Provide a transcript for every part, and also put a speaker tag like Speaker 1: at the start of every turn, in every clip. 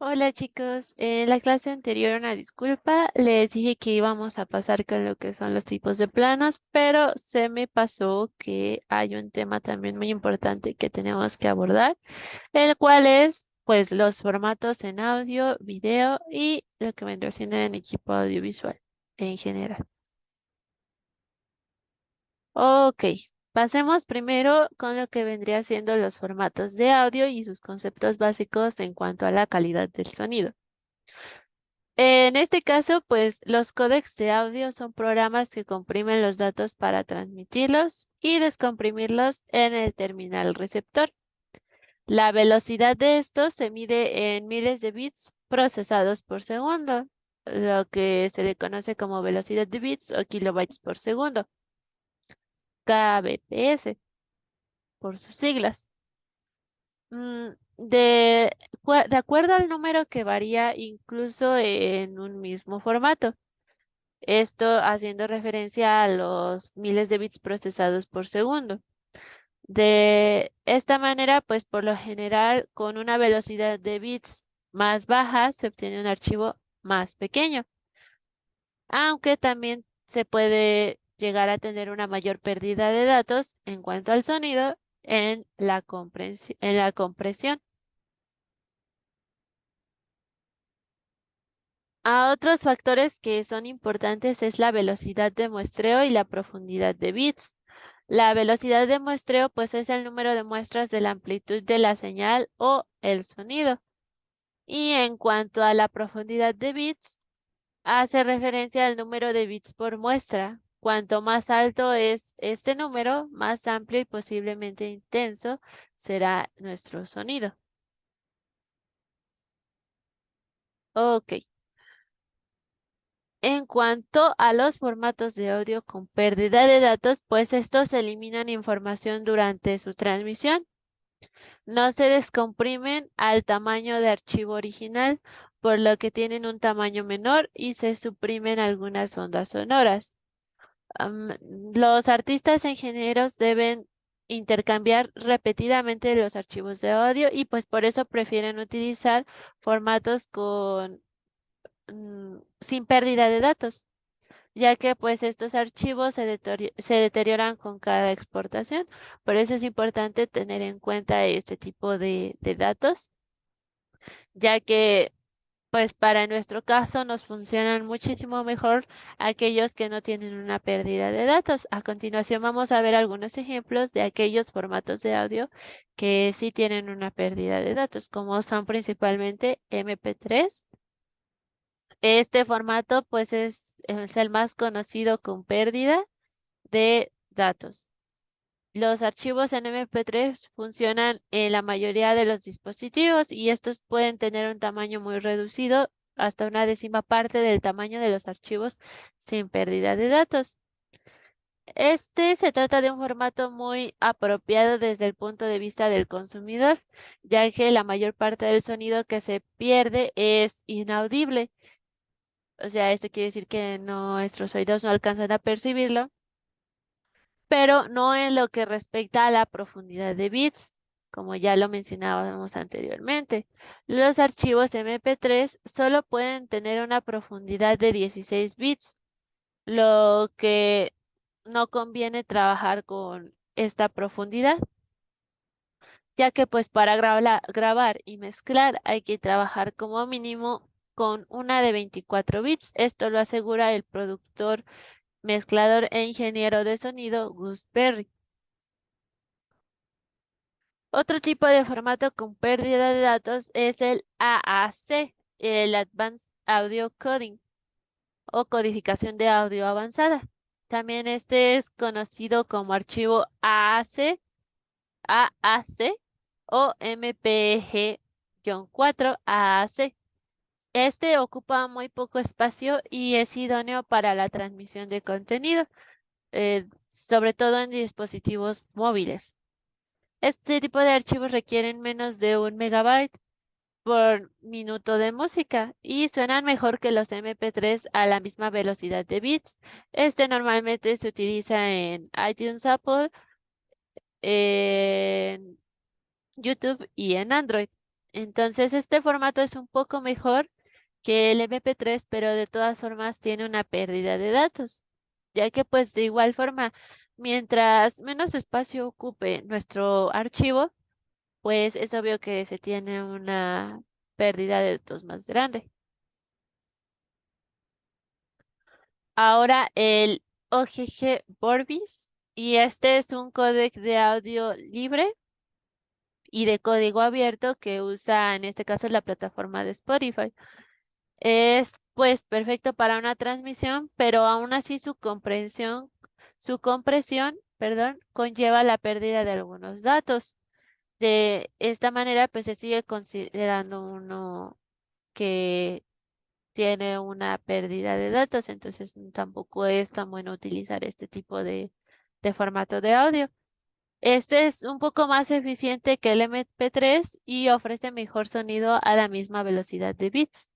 Speaker 1: Hola chicos, en la clase anterior una disculpa, les dije que íbamos a pasar con lo que son los tipos de planos, pero se me pasó que hay un tema también muy importante que tenemos que abordar, el cual es pues los formatos en audio, video y lo que vendrá siendo en equipo audiovisual en general. Ok, pasemos primero con lo que vendría siendo los formatos de audio y sus conceptos básicos en cuanto a la calidad del sonido. En este caso, pues los códecs de audio son programas que comprimen los datos para transmitirlos y descomprimirlos en el terminal receptor. La velocidad de estos se mide en miles de bits procesados por segundo, lo que se le conoce como velocidad de bits o kilobytes por segundo, kbps por sus siglas. De acuerdo al número que varía incluso en un mismo formato. Esto haciendo referencia a los miles de bits procesados por segundo. De esta manera, pues por lo general, con una velocidad de bits más baja, se obtiene un archivo más pequeño, aunque también se puede llegar a tener una mayor pérdida de datos en cuanto al sonido en la compresión. A otros factores que son importantes es la velocidad de muestreo y la profundidad de bits. La velocidad de muestreo pues es el número de muestras de la amplitud de la señal o el sonido. Y en cuanto a la profundidad de bits, hace referencia al número de bits por muestra. Cuanto más alto es este número, más amplio y posiblemente intenso será nuestro sonido. Ok. En cuanto a los formatos de audio con pérdida de datos, pues estos eliminan información durante su transmisión. No se descomprimen al tamaño de archivo original, por lo que tienen un tamaño menor y se suprimen algunas ondas sonoras. Am, los artistas e ingenieros deben intercambiar repetidamente los archivos de audio y pues por eso prefieren utilizar formatos sin pérdida de datos, ya que pues estos archivos se deterioran con cada exportación. Por eso es importante tener en cuenta este tipo de datos, ya que pues para nuestro caso nos funcionan muchísimo mejor aquellos que no tienen una pérdida de datos. A continuación vamos a ver algunos ejemplos de aquellos formatos de audio que sí tienen una pérdida de datos, como son principalmente MP3. Este formato pues es el más conocido con pérdida de datos. Los archivos en MP3 funcionan en la mayoría de los dispositivos y estos pueden tener un tamaño muy reducido, hasta una décima parte del tamaño de los archivos sin pérdida de datos. Este se trata de un formato muy apropiado desde el punto de vista del consumidor, ya que la mayor parte del sonido que se pierde es inaudible. O sea, esto quiere decir que nuestros oídos no alcanzan a percibirlo, pero no en lo que respecta a la profundidad de bits, como ya lo mencionábamos anteriormente. Los archivos MP3 solo pueden tener una profundidad de 16 bits, lo que no conviene trabajar con esta profundidad, ya que pues para grabar y mezclar hay que trabajar como mínimo con una de 24 bits. Esto lo asegura el productor, mezclador e ingeniero de sonido Gus Berry. Otro tipo de formato con pérdida de datos es el AAC, el Advanced Audio Coding o codificación de audio avanzada. También este es conocido como archivo AAC, AAC o MPEG-4 AAC. Este ocupa muy poco espacio y es idóneo para la transmisión de contenido, sobre todo en dispositivos móviles. Este tipo de archivos requieren menos de 1 MB por minuto de música y suenan mejor que los MP3 a la misma velocidad de bits. Este normalmente se utiliza en iTunes, Apple, en YouTube y en Android. Entonces, este formato es un poco mejor que el MP3, pero de todas formas tiene una pérdida de datos, ya que pues de igual forma, mientras menos espacio ocupe nuestro archivo, pues es obvio que se tiene una pérdida de datos más grande. Ahora el OGG Vorbis, y este es un códec de audio libre y de código abierto que usa en este caso la plataforma de Spotify. Es pues perfecto para una transmisión, pero aún así su compresión, perdón, conlleva la pérdida de algunos datos. De esta manera, pues se sigue considerando uno que tiene una pérdida de datos, entonces tampoco es tan bueno utilizar este tipo de formato de audio. Este es un poco más eficiente que el MP3 y ofrece mejor sonido a la misma velocidad de bits.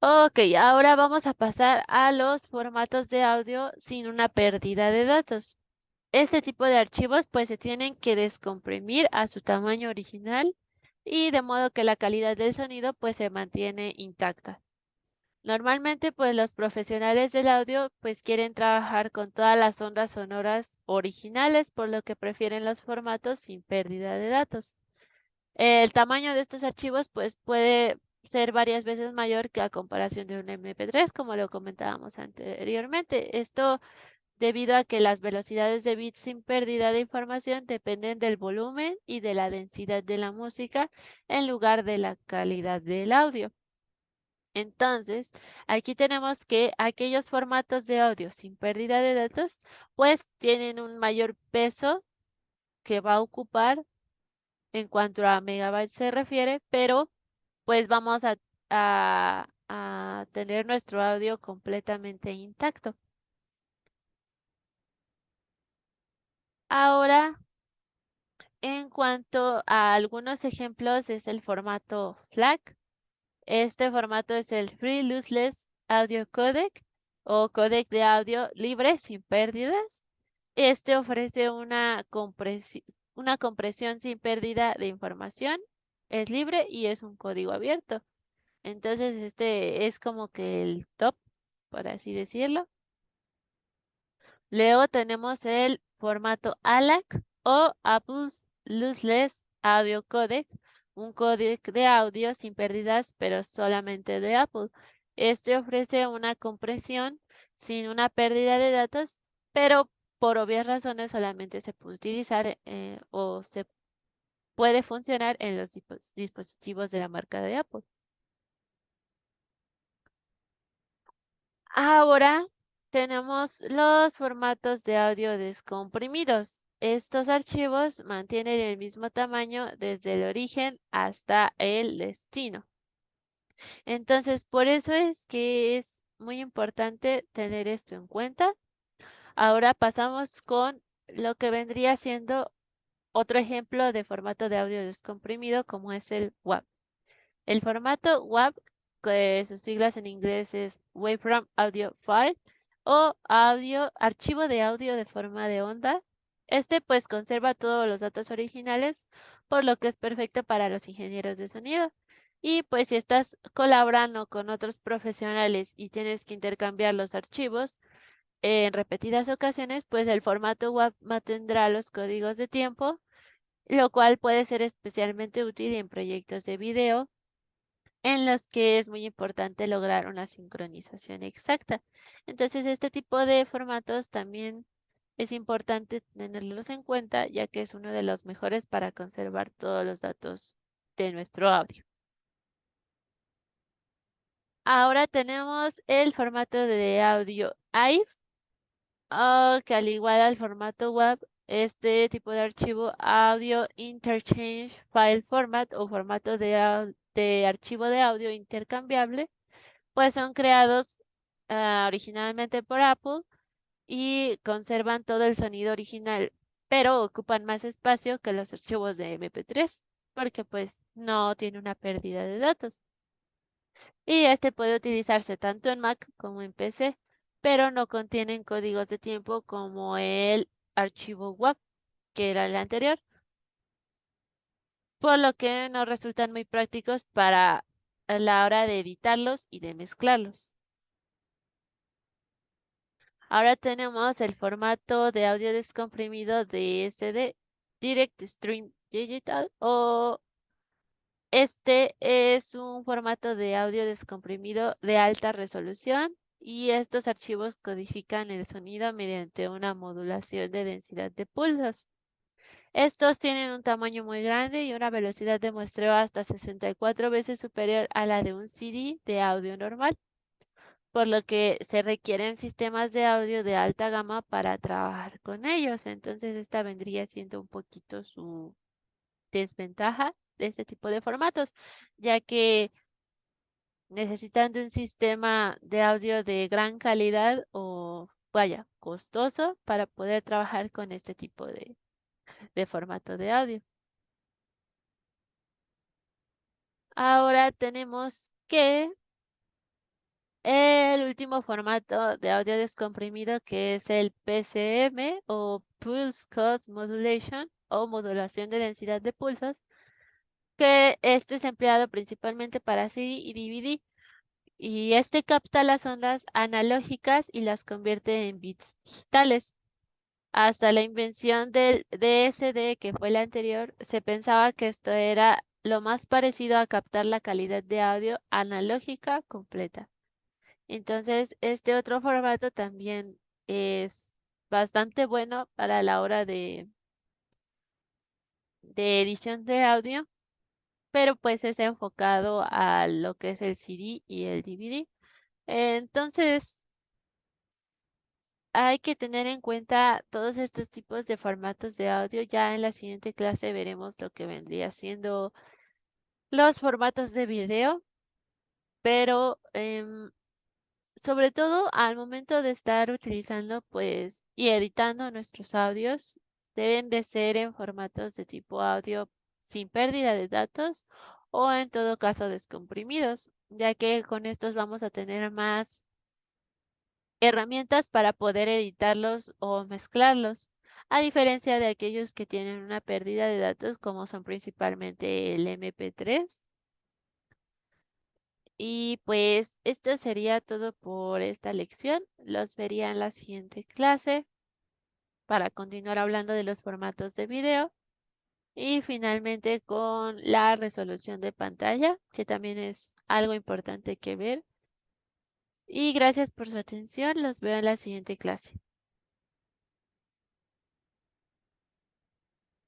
Speaker 1: Ok, ahora vamos a pasar a los formatos de audio sin una pérdida de datos. Este tipo de archivos pues se tienen que descomprimir a su tamaño original y de modo que la calidad del sonido pues se mantiene intacta. Normalmente pues los profesionales del audio pues quieren trabajar con todas las ondas sonoras originales, por lo que prefieren los formatos sin pérdida de datos. El tamaño de estos archivos pues puede ser varias veces mayor que a comparación de un MP3, como lo comentábamos anteriormente. Esto debido a que las velocidades de bits sin pérdida de información dependen del volumen y de la densidad de la música en lugar de la calidad del audio. Entonces, aquí tenemos que aquellos formatos de audio sin pérdida de datos, pues tienen un mayor peso que va a ocupar en cuanto a megabytes se refiere, pero pues vamos a tener nuestro audio completamente intacto. Ahora, en cuanto a algunos ejemplos, es el formato FLAC. Este formato es el Free Lossless Audio Codec o codec de audio libre sin pérdidas. Este ofrece una compresión sin pérdida de información, es libre y es un código abierto. Entonces, este es como que el top, por así decirlo. Luego tenemos el formato ALAC o Apple's Lossless Audio Codec, un códec de audio sin pérdidas, pero solamente de Apple. Este ofrece una compresión sin una pérdida de datos, pero por obvias razones solamente se puede utilizar o se puede funcionar en los dispositivos de la marca de Apple. Ahora tenemos los formatos de audio descomprimidos. Estos archivos mantienen el mismo tamaño desde el origen hasta el destino. Entonces, por eso es que es muy importante tener esto en cuenta. Ahora pasamos con lo que vendría siendo otro ejemplo de formato de audio descomprimido, como es el WAV. El formato WAV, que sus siglas en inglés es Waveform Audio File o archivo de audio de forma de onda. Este pues conserva todos los datos originales, por lo que es perfecto para los ingenieros de sonido. Y pues si estás colaborando con otros profesionales y tienes que intercambiar los archivos en repetidas ocasiones, pues el formato WAV mantendrá los códigos de tiempo, lo cual puede ser especialmente útil en proyectos de video en los que es muy importante lograr una sincronización exacta. Entonces, este tipo de formatos también es importante tenerlos en cuenta, ya que es uno de los mejores para conservar todos los datos de nuestro audio. Ahora tenemos el formato de audio AIF, que al igual al formato WAV, este tipo de archivo Audio Interchange File Format o formato de archivo de audio intercambiable pues son creados originalmente por Apple y conservan todo el sonido original, pero ocupan más espacio que los archivos de MP3, porque pues no tiene una pérdida de datos. Y este puede utilizarse tanto en Mac como en PC, pero no contienen códigos de tiempo como el archivo WAV. que era el anterior, por lo que nos resultan muy prácticos para a la hora de editarlos y de mezclarlos. Ahora tenemos el formato de audio descomprimido de SD, Direct Stream Digital, o este es un formato de audio descomprimido de alta resolución y estos archivos codifican el sonido mediante una modulación de densidad de pulsos. Estos tienen un tamaño muy grande y una velocidad de muestreo hasta 64 veces superior a la de un CD de audio normal, por lo que se requieren sistemas de audio de alta gama para trabajar con ellos. Entonces, esta vendría siendo un poquito su desventaja de este tipo de formatos, ya que necesitan de un sistema de audio de gran calidad o, vaya, costoso para poder trabajar con este tipo de formato de audio. Ahora tenemos que el último formato de audio descomprimido, que es el PCM o Pulse Code Modulation o modulación de densidad de pulsos, que este es empleado principalmente para CD y DVD. Y este capta las ondas analógicas y las convierte en bits digitales. Hasta la invención del DSD, que fue la anterior, se pensaba que esto era lo más parecido a captar la calidad de audio analógica completa. Entonces, este otro formato también es bastante bueno para la hora de edición de audio, pero pues es enfocado a lo que es el CD y el DVD. Entonces, hay que tener en cuenta todos estos tipos de formatos de audio. Ya en la siguiente clase veremos lo que vendría siendo los formatos de video, pero sobre todo al momento de estar utilizando pues y editando nuestros audios, deben de ser en formatos de tipo audio sin pérdida de datos o en todo caso descomprimidos, ya que con estos vamos a tener más herramientas para poder editarlos o mezclarlos, a diferencia de aquellos que tienen una pérdida de datos como son principalmente el MP3. Y pues esto sería todo por esta lección. Los vería en la siguiente clase para continuar hablando de los formatos de video y finalmente con la resolución de pantalla, que también es algo importante que ver. Y gracias por su atención. Los veo en la siguiente clase.